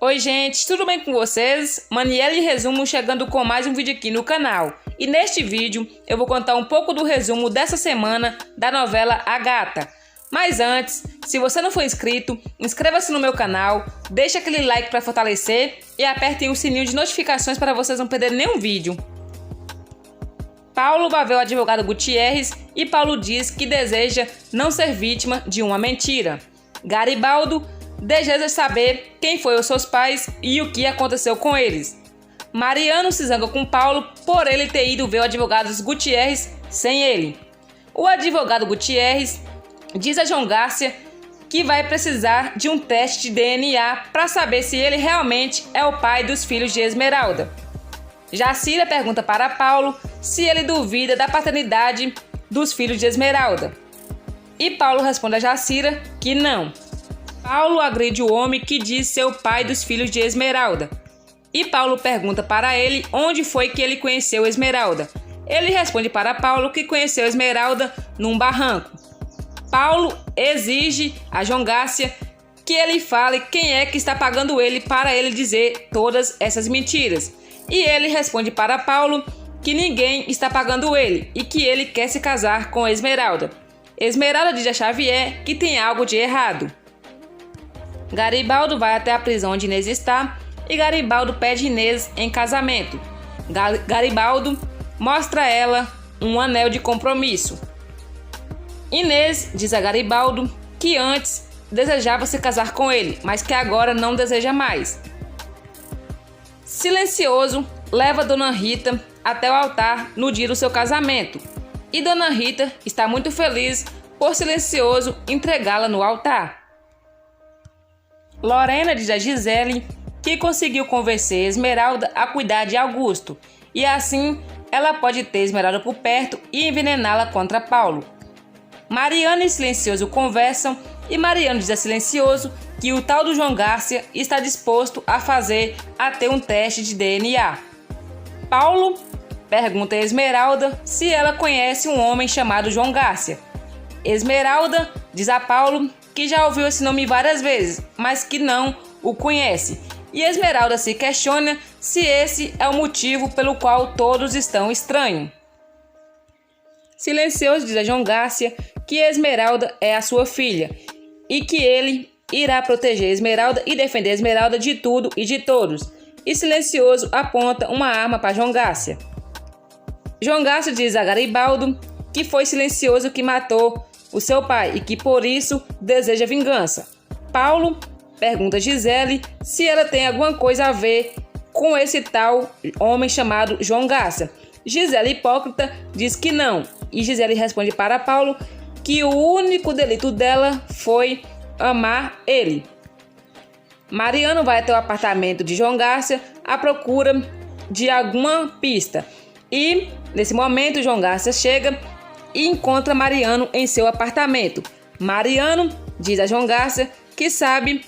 Oi gente, tudo bem com vocês? Maniele Resumo chegando com mais um vídeo aqui no canal. E neste vídeo eu vou contar um pouco do resumo dessa semana da novela A Gata. Mas antes, se você não for inscrito, inscreva-se no meu canal, deixe aquele like para fortalecer e apertem o sininho de notificações para vocês não perderem nenhum vídeo. Paulo vai ver o advogado Gutierrez e Paulo diz que deseja não ser vítima de uma mentira. Garibaldo deseja saber quem foi os seus pais e o que aconteceu com eles. Mariano se zanga com Paulo por ele ter ido ver o advogado Gutierrez sem ele. O advogado Gutierrez diz a João Garcia que vai precisar de um teste de DNA para saber se ele realmente é o pai dos filhos de Esmeralda. Jacira pergunta para Paulo se ele duvida da paternidade dos filhos de Esmeralda. E Paulo responde a Jacira que não. Paulo agride o homem que diz ser o pai dos filhos de Esmeralda. E Paulo pergunta para ele onde foi que ele conheceu Esmeralda. Ele responde para Paulo que conheceu Esmeralda num barranco. Paulo exige a João Garcia que ele fale quem é que está pagando ele para ele dizer todas essas mentiras. E ele responde para Paulo que ninguém está pagando ele e que ele quer se casar com Esmeralda. Esmeralda diz a Xavier que tem algo de errado. Garibaldo vai até a prisão onde Inês está e Garibaldo pede Inês em casamento. Garibaldo mostra a ela um anel de compromisso. Inês diz a Garibaldo que antes desejava se casar com ele, mas que agora não deseja mais. Silencioso leva Dona Rita até o altar no dia do seu casamento e Dona Rita está muito feliz por Silencioso entregá-la no altar. Lorena diz a Gisele que conseguiu convencer Esmeralda a cuidar de Augusto e assim ela pode ter Esmeralda por perto e envenená-la contra Paulo. Mariano e Silencioso conversam e Mariano diz a Silencioso que o tal do João Garcia está disposto a fazer até um teste de DNA. Paulo pergunta a Esmeralda se ela conhece um homem chamado João Garcia. Esmeralda diz a Paulo que já ouviu esse nome várias vezes, mas que não o conhece. E Esmeralda se questiona se esse é o motivo pelo qual todos estão estranhos. Silencioso diz a João Garcia que Esmeralda é a sua filha e que ele irá proteger Esmeralda e defender Esmeralda de tudo e de todos. E Silencioso aponta uma arma para João Garcia. João Garcia diz a Garibaldo que foi Silencioso que matou o seu pai e que por isso deseja vingança. Paulo pergunta a Gisele se ela tem alguma coisa a ver com esse tal homem chamado João Garcia. Gisele, hipócrita, diz que não. E Gisele responde para Paulo que o único delito dela foi amar ele. Mariano vai até o apartamento de João Garcia à procura de alguma pista. E, nesse momento, João Garcia chega e encontra Mariano em seu apartamento. Mariano diz a João Garcia que sabe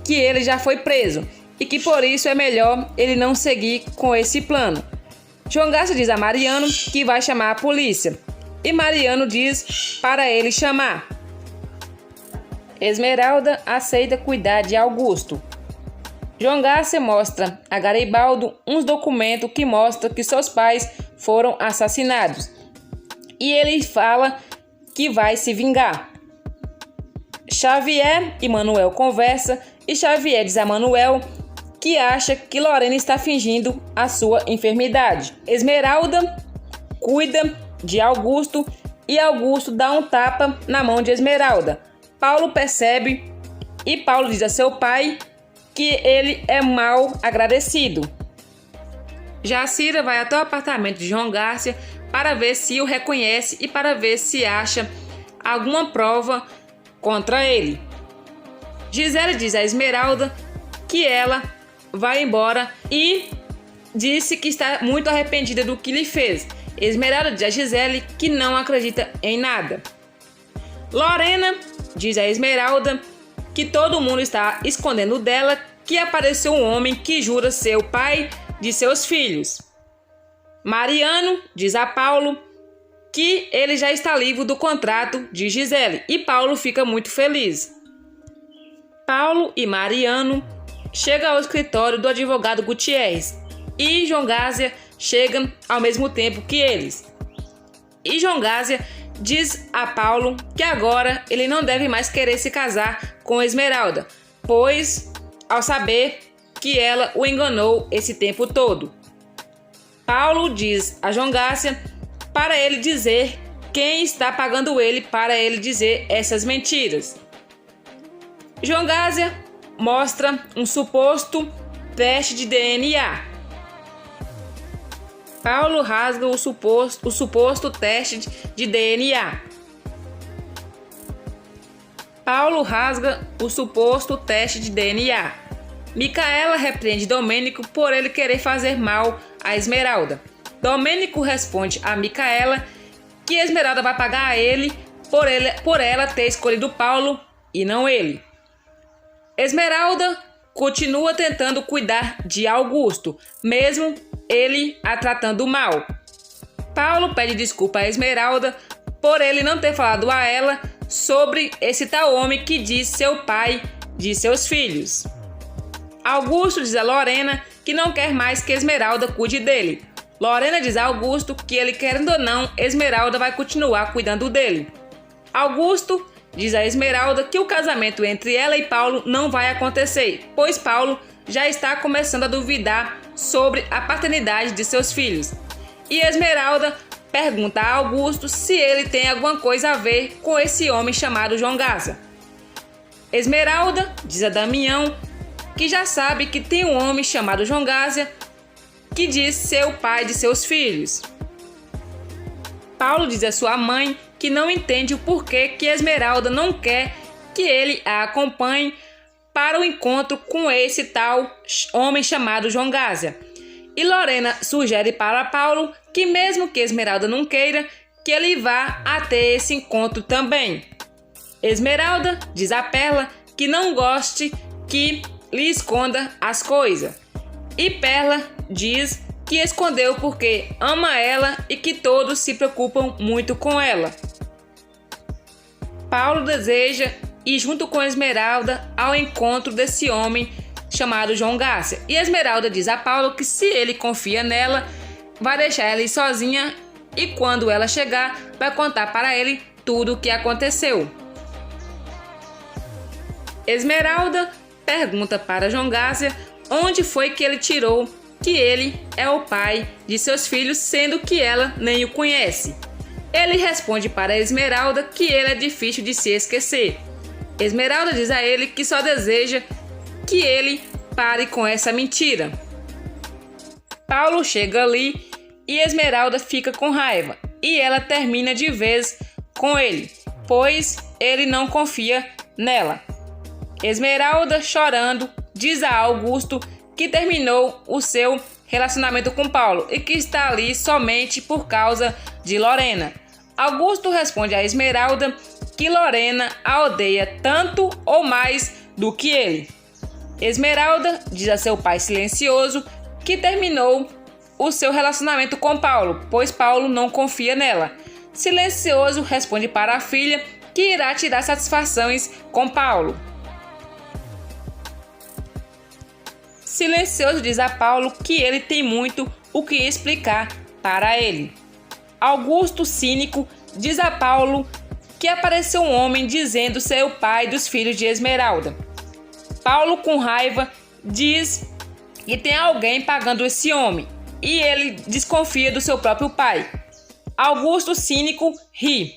que ele já foi preso e que por isso é melhor ele não seguir com esse plano. João Garcia diz a Mariano que vai chamar a polícia e Mariano diz para ele chamar. Esmeralda aceita cuidar de Augusto. João Garcia mostra a Garibaldo uns documentos que mostram que seus pais foram assassinados. E ele fala que vai se vingar. Xavier e Manuel conversam e Xavier diz a Manuel que acha que Lorena está fingindo a sua enfermidade. Esmeralda cuida de Augusto e Augusto dá um tapa na mão de Esmeralda. Paulo percebe e Paulo diz a seu pai que ele é mal agradecido. Jacira vai até o apartamento de João Garcia para ver se o reconhece e para ver se acha alguma prova contra ele. Gisele diz a Esmeralda que ela vai embora e disse que está muito arrependida do que lhe fez. Esmeralda diz a Gisele que não acredita em nada. Lorena diz a Esmeralda que todo mundo está escondendo dela que apareceu um homem que jura ser o pai de seus filhos. Mariano diz a Paulo que ele já está livre do contrato de Gisele e Paulo fica muito feliz. Paulo e Mariano chega ao escritório do advogado Gutierrez e João Gásia chega ao mesmo tempo que eles. E João Gásia diz a Paulo que agora ele não deve mais querer se casar com Esmeralda, pois ao saber que ela o enganou esse tempo todo. Paulo diz a João Gásia para ele dizer quem está pagando ele para ele dizer essas mentiras. João Gásia mostra um suposto teste de DNA. Paulo rasga o suposto teste de DNA. Paulo rasga o suposto teste de DNA. Micaela repreende Domênico por ele querer fazer mal a Esmeralda. Domênico responde a Micaela que Esmeralda vai pagar a ele por ela ter escolhido Paulo e não ele. Esmeralda continua tentando cuidar de Augusto, mesmo ele a tratando mal. Paulo pede desculpa a Esmeralda por ele não ter falado a ela sobre esse tal homem que diz ser o pai de seus filhos. Augusto diz a Lorena que não quer mais que Esmeralda cuide dele. Lorena diz a Augusto que ele, querendo ou não, Esmeralda vai continuar cuidando dele. Augusto diz a Esmeralda que o casamento entre ela e Paulo não vai acontecer, pois Paulo já está começando a duvidar sobre a paternidade de seus filhos. E Esmeralda pergunta a Augusto se ele tem alguma coisa a ver com esse homem chamado João Gásia. Esmeralda diz a Damião que já sabe que tem um homem chamado João Gásia que diz ser o pai de seus filhos. Paulo diz a sua mãe que não entende o porquê que Esmeralda não quer que ele a acompanhe para o encontro com esse tal homem chamado João Gásia. E Lorena sugere para Paulo que mesmo que Esmeralda não queira, que ele vá até esse encontro também. Esmeralda diz a Perla que não goste que lhe esconda as coisas. E Perla diz que escondeu porque ama ela e que todos se preocupam muito com ela. Paulo deseja ir junto com Esmeralda ao encontro desse homem chamado João Gásia. E Esmeralda diz a Paulo que se ele confia nela, vai deixar ela ir sozinha e quando ela chegar, vai contar para ele tudo o que aconteceu. Esmeralda pergunta para João Gásia onde foi que ele tirou que ele é o pai de seus filhos, sendo que ela nem o conhece. Ele responde para Esmeralda que ele é difícil de se esquecer. Esmeralda diz a ele que só deseja que ele pare com essa mentira. Paulo chega ali e Esmeralda fica com raiva e ela termina de vez com ele, pois ele não confia nela. Esmeralda, chorando, diz a Augusto que terminou o seu relacionamento com Paulo e que está ali somente por causa de Lorena. Augusto responde a Esmeralda que Lorena a odeia tanto ou mais do que ele. Esmeralda diz a seu pai silencioso que terminou o seu relacionamento com Paulo, pois Paulo não confia nela. Silencioso responde para a filha que irá tirar satisfações com Paulo. Silencioso diz a Paulo que ele tem muito o que explicar para ele. Augusto, cínico, diz a Paulo que apareceu um homem dizendo ser o pai dos filhos de Esmeralda. Paulo, com raiva, diz que tem alguém pagando esse homem e ele desconfia do seu próprio pai. Augusto, cínico, ri.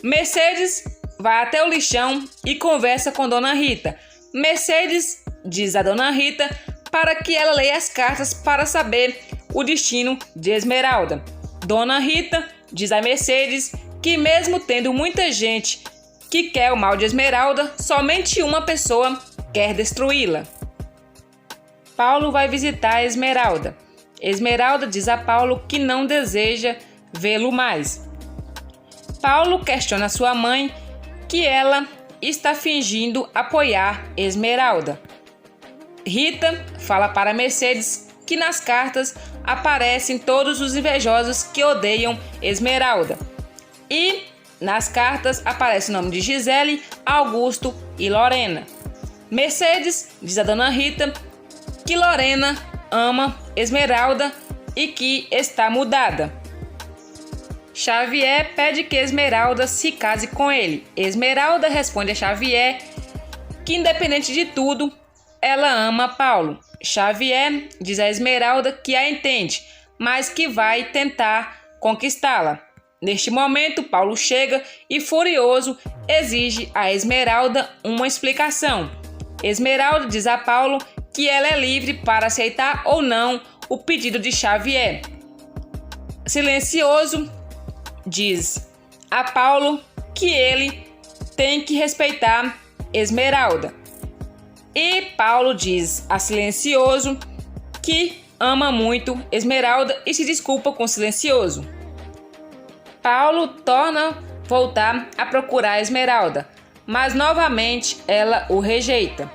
Mercedes vai até o lixão e conversa com Dona Rita. Mercedes diz a Dona Rita para que ela leia as cartas para saber o destino de Esmeralda. Dona Rita diz a Mercedes que mesmo tendo muita gente que quer o mal de Esmeralda, somente uma pessoa quer destruí-la. Paulo vai visitar Esmeralda. Esmeralda diz a Paulo que não deseja vê-lo mais. Paulo questiona sua mãe que ela está fingindo apoiar Esmeralda. Rita fala para Mercedes que nas cartas aparecem todos os invejosos que odeiam Esmeralda. E nas cartas aparece o nome de Gisele, Augusto e Lorena. Mercedes diz a dona Rita que Lorena ama Esmeralda e que está mudada. Xavier pede que Esmeralda se case com ele. Esmeralda responde a Xavier que, independente de tudo, ela ama Paulo. Xavier diz a Esmeralda que a entende, mas que vai tentar conquistá-la. Neste momento, Paulo chega e, furioso, exige a Esmeralda uma explicação. Esmeralda diz a Paulo que ela é livre para aceitar ou não o pedido de Xavier. Silencioso diz a Paulo que ele tem que respeitar Esmeralda. E Paulo diz a Silencioso que ama muito Esmeralda e se desculpa com Silencioso. Paulo torna voltar a procurar Esmeralda, mas novamente ela o rejeita.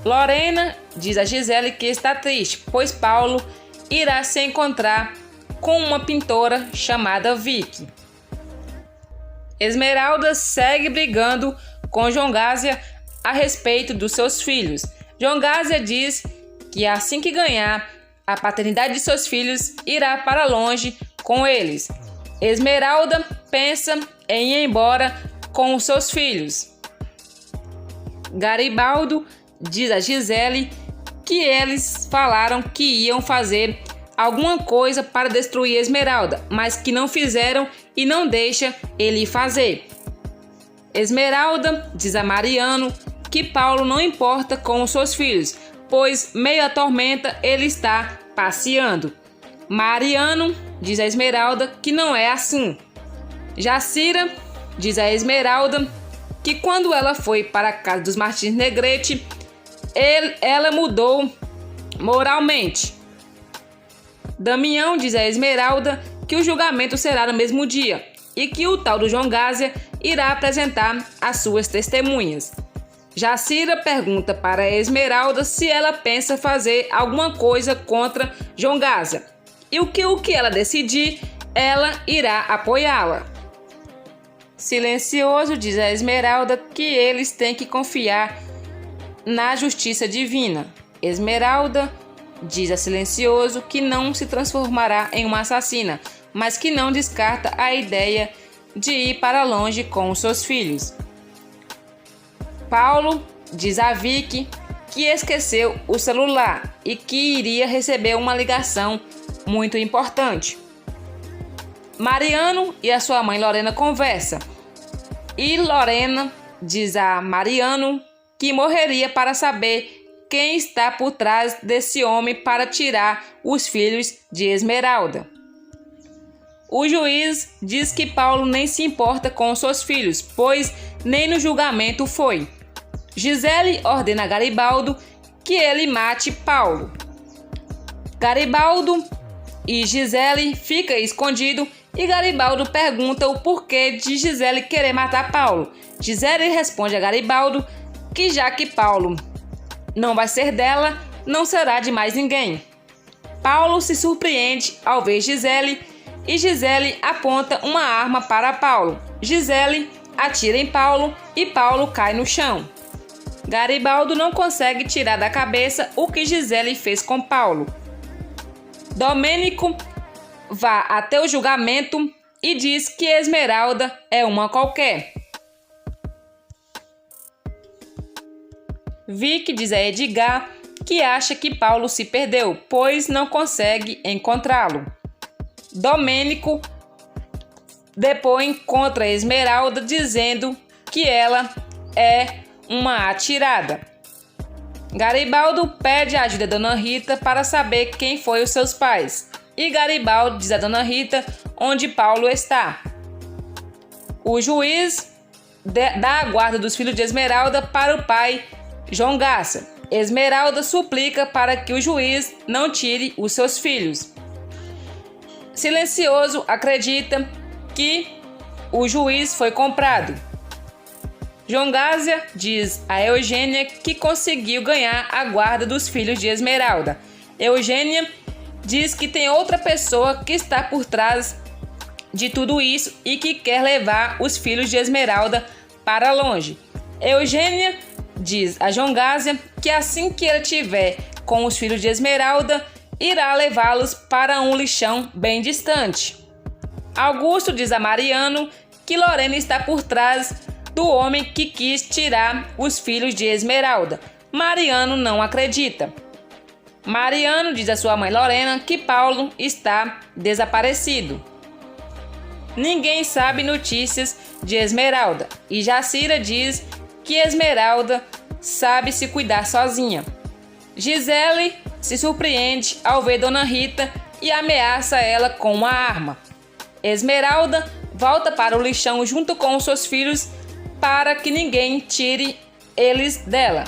Lorena diz a Gisele que está triste, pois Paulo irá se encontrar com uma pintora chamada Vicky. Esmeralda segue brigando com João Gásia a respeito dos seus filhos. João Gásia diz que assim que ganhar a paternidade de seus filhos, irá para longe com eles. Esmeralda pensa em ir embora com os seus filhos. Garibaldo diz a Gisele que eles falaram que iam fazer alguma coisa para destruir Esmeralda, mas que não fizeram e não deixa ele fazer. Esmeralda diz a Mariano que Paulo não importa com os seus filhos, pois meio à tormenta ele está passeando. Mariano diz a Esmeralda que não é assim. Jacira diz a Esmeralda que quando ela foi para a casa dos Martins Negrete, ela mudou moralmente. Damião diz a Esmeralda que o julgamento será no mesmo dia e que o tal do João Gásia irá apresentar as suas testemunhas. Jacira pergunta para a Esmeralda se ela pensa fazer alguma coisa contra João Gásia e o que ela decidir, ela irá apoiá-la. Silencioso diz a Esmeralda que eles têm que confiar na justiça divina. Esmeralda diz a Silencioso que não se transformará em uma assassina, mas que não descarta a ideia de ir para longe com os seus filhos. Paulo diz a Vicky que esqueceu o celular e que iria receber uma ligação muito importante. Mariano e a sua mãe Lorena conversam e Lorena diz a Mariano que morreria para saber quem está por trás desse homem para tirar os filhos de Esmeralda. O juiz diz que Paulo nem se importa com seus filhos, pois nem no julgamento foi. Gisele ordena a Garibaldo que ele mate Paulo. Garibaldo e Gisele ficam escondidos e Garibaldo pergunta o porquê de Gisele querer matar Paulo. Gisele responde a Garibaldo que já que Paulo não vai ser dela, não será de mais ninguém. Paulo se surpreende ao ver Gisele e Gisele aponta uma arma para Paulo. Gisele atira em Paulo e Paulo cai no chão. Garibaldo não consegue tirar da cabeça o que Gisele fez com Paulo. Domênico vai até o julgamento e diz que Esmeralda é uma qualquer. Vicky diz a Edgar que acha que Paulo se perdeu, pois não consegue encontrá-lo. Domênico depõe contra Esmeralda, dizendo que ela é uma atirada. Garibaldo pede a ajuda da Dona Rita para saber quem foi os seus pais. E Garibaldo diz a Dona Rita onde Paulo está. O juiz dá a guarda dos filhos de Esmeralda para o pai João Gásia. Esmeralda suplica para que o juiz não tire os seus filhos. Silencioso acredita que o juiz foi comprado. João Gásia diz a Eugênia que conseguiu ganhar a guarda dos filhos de Esmeralda. Eugênia diz que tem outra pessoa que está por trás de tudo isso e que quer levar os filhos de Esmeralda para longe. Eugênia diz a João Gásia que assim que ele tiver com os filhos de Esmeralda, irá levá-los para um lixão bem distante. Augusto diz a Mariano que Lorena está por trás do homem que quis tirar os filhos de Esmeralda. Mariano não acredita. Mariano diz à sua mãe Lorena que Paulo está desaparecido. Ninguém sabe notícias de Esmeralda e Jacira diz que Esmeralda sabe se cuidar sozinha. Gisele se surpreende ao ver Dona Rita e ameaça ela com uma arma. Esmeralda volta para o lixão junto com seus filhos para que ninguém tire eles dela.